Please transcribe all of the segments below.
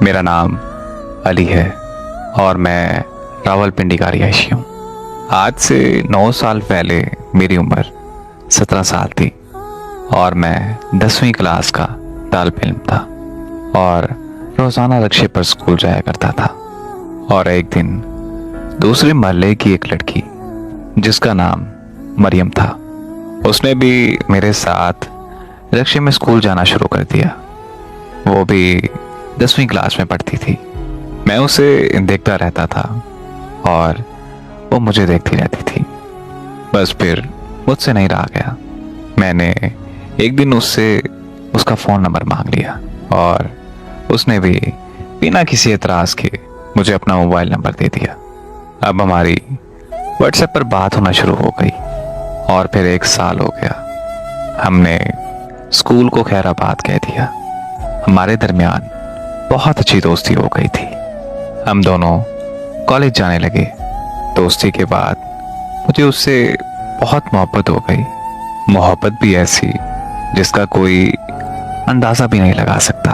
मेरा नाम अली है और मैं रावलपिंडी का रिहायशी हूँ। आज से 9 साल पहले मेरी उम्र 17 साल थी और मैं 10वीं क्लास का तालिब इल्म था और रोज़ाना रिक्शे पर स्कूल जाया करता था। और एक दिन दूसरे मोहल्ले की एक लड़की जिसका नाम मरियम था, उसने भी मेरे साथ रिक्शे में स्कूल जाना शुरू कर दिया। वो भी 10वीं क्लास में पढ़ती थी। मैं उसे देखता रहता था और वो मुझे देखती रहती थी। बस फिर मुझसे नहीं रहा गया। मैंने एक दिन उससे उसका फ़ोन नंबर मांग लिया और उसने भी बिना किसी एतराज़ के मुझे अपना मोबाइल नंबर दे दिया। अब हमारी व्हाट्सएप पर बात होना शुरू हो गई और फिर 1 साल हो गया। हमने स्कूल को खैराबाद कह दिया। हमारे दरमियान बहुत अच्छी दोस्ती हो गई थी। हम दोनों कॉलेज जाने लगे। दोस्ती के बाद मुझे उससे बहुत मोहब्बत हो गई। मोहब्बत भी ऐसी जिसका कोई अंदाज़ा भी नहीं लगा सकता।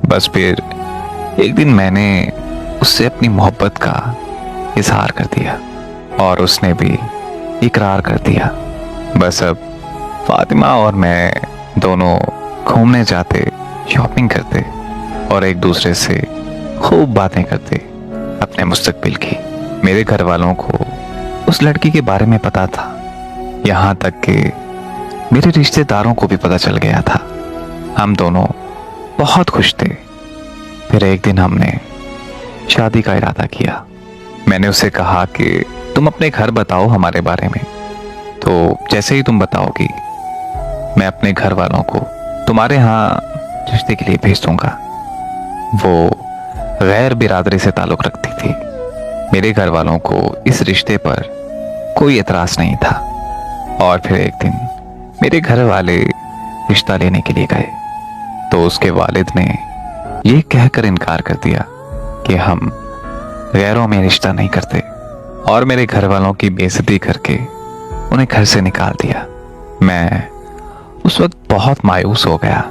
बस फिर एक दिन मैंने उससे अपनी मोहब्बत का इजहार कर दिया और उसने भी इकरार कर दिया। बस अब फातिमा और मैं दोनों घूमने जाते, शॉपिंग करते और एक दूसरे से खूब बातें करते अपने मुस्तकबिल की। मेरे घर वालों को उस लड़की के बारे में पता था, यहाँ तक कि मेरे रिश्तेदारों को भी पता चल गया था। हम दोनों बहुत खुश थे। फिर एक दिन हमने शादी का इरादा किया। मैंने उसे कहा कि तुम अपने घर बताओ हमारे बारे में, तो जैसे ही तुम बताओगी मैं अपने घर वालों को तुम्हारे यहाँ रिश्ते के लिए भेज दूंगा। वो गैर बिरादरी से ताल्लुक़ रखती थी। मेरे घर वालों को इस रिश्ते पर कोई एतराज़ नहीं था। और फिर एक दिन मेरे घर वाले रिश्ता लेने के लिए गए तो उसके वालिद ने ये कहकर इनकार कर दिया कि हम गैरों में रिश्ता नहीं करते और मेरे घर वालों की बेइज्जती करके उन्हें घर से निकाल दिया। मैं उस वक्त बहुत मायूस हो गया।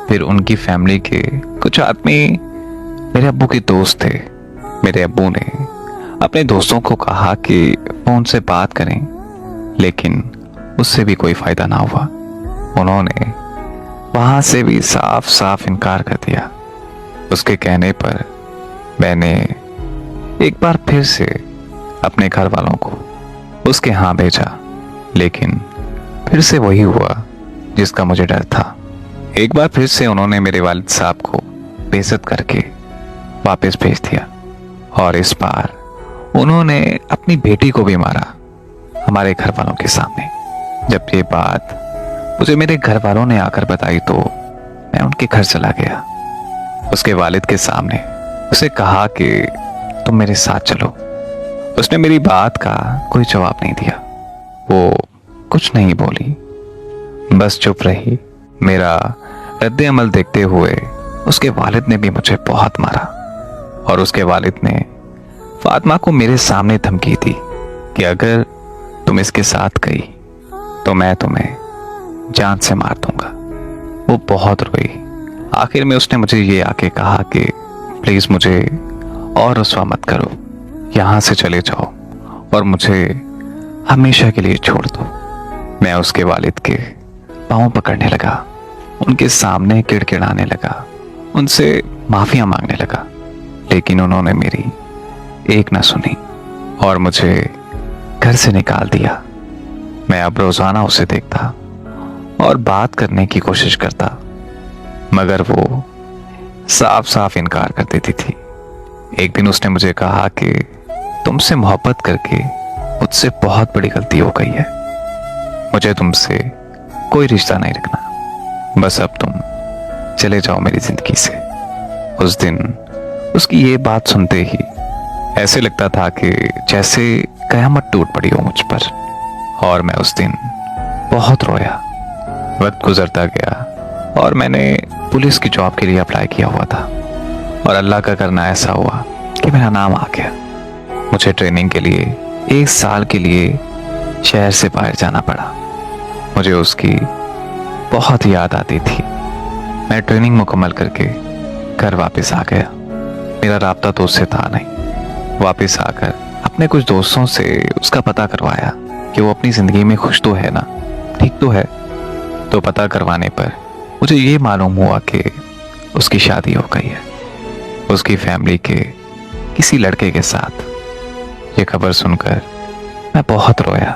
फिर उनकी फैमिली के कुछ आदमी मेरे अब्बू के दोस्त थे। मेरे अब्बू ने अपने दोस्तों को कहा कि वो उनसे बात करें, लेकिन उससे भी कोई फायदा ना हुआ। उन्होंने वहां से भी साफ साफ इनकार कर दिया। उसके कहने पर मैंने एक बार फिर से अपने घर वालों को उसके यहाँ भेजा, लेकिन फिर से वही हुआ जिसका मुझे डर था। एक बार फिर से उन्होंने मेरे वालिद साहब को बेइज्जत करके वापस भेज दिया और इस बार उन्होंने अपनी बेटी को भी मारा हमारे घर वालों के सामने। जब ये बात मुझे मेरे घर वालों ने आकर बताई तो मैं उनके घर चला गया। उसके वालिद के सामने उसे कहा कि तुम मेरे साथ चलो। उसने मेरी बात का कोई जवाब नहीं दिया। वो कुछ नहीं बोली, बस चुप रही। मेरा रद्द अमल देखते हुए उसके वालिद ने भी मुझे बहुत मारा और उसके वालिद ने फातिमा को मेरे सामने धमकी दी कि अगर तुम इसके साथ गई तो मैं तुम्हें जान से मार दूंगा। वो बहुत रोई। आखिर में उसने मुझे ये आके कहा कि प्लीज़ मुझे और रुसवा मत करो, यहाँ से चले जाओ और मुझे हमेशा के लिए छोड़ दो। मैं उसके वालिद के पाँव पकड़ने लगा, उनके सामने किड़किड़ाने लगा, उनसे माफिया मांगने लगा, लेकिन उन्होंने मेरी एक ना सुनी और मुझे घर से निकाल दिया। मैं अब रोजाना उसे देखता और बात करने की कोशिश करता, मगर वो साफ साफ इनकार कर देती थी। एक दिन उसने मुझे कहा कि तुमसे मोहब्बत करके मुझसे बहुत बड़ी गलती हो गई है। मुझे तुमसे कोई रिश्ता नहीं रखना। बस अब तुम चले जाओ मेरी जिंदगी से। उस दिन उसकी ये बात सुनते ही ऐसे लगता था कि जैसे कयामत टूट पड़ी हो मुझ पर। और मैं उस दिन बहुत रोया। वक्त गुजरता गया और मैंने पुलिस की जॉब के लिए अप्लाई किया हुआ था और अल्लाह का करना ऐसा हुआ कि मेरा नाम आ गया। मुझे ट्रेनिंग के लिए 1 साल के लिए शहर से बाहर जाना पड़ा। मुझे उसकी बहुत याद आती थी। मैं ट्रेनिंग मुकम्मल करके घर वापस आ गया। मेरा राब्ता तो उससे था नहीं। वापस आकर अपने कुछ दोस्तों से उसका पता करवाया कि वो अपनी जिंदगी में खुश तो है ना, ठीक तो है। तो पता करवाने पर मुझे ये मालूम हुआ कि उसकी शादी हो गई है, उसकी फैमिली के किसी लड़के के साथ। ये खबर सुनकर मैं बहुत रोया।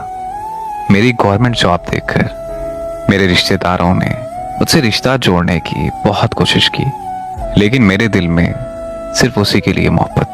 मेरी गवर्नमेंट जॉब देखकर मेरे रिश्तेदारों ने मुझसे रिश्ता जोड़ने की बहुत कोशिश की, लेकिन मेरे दिल में सिर्फ उसी के लिए मोहब्बत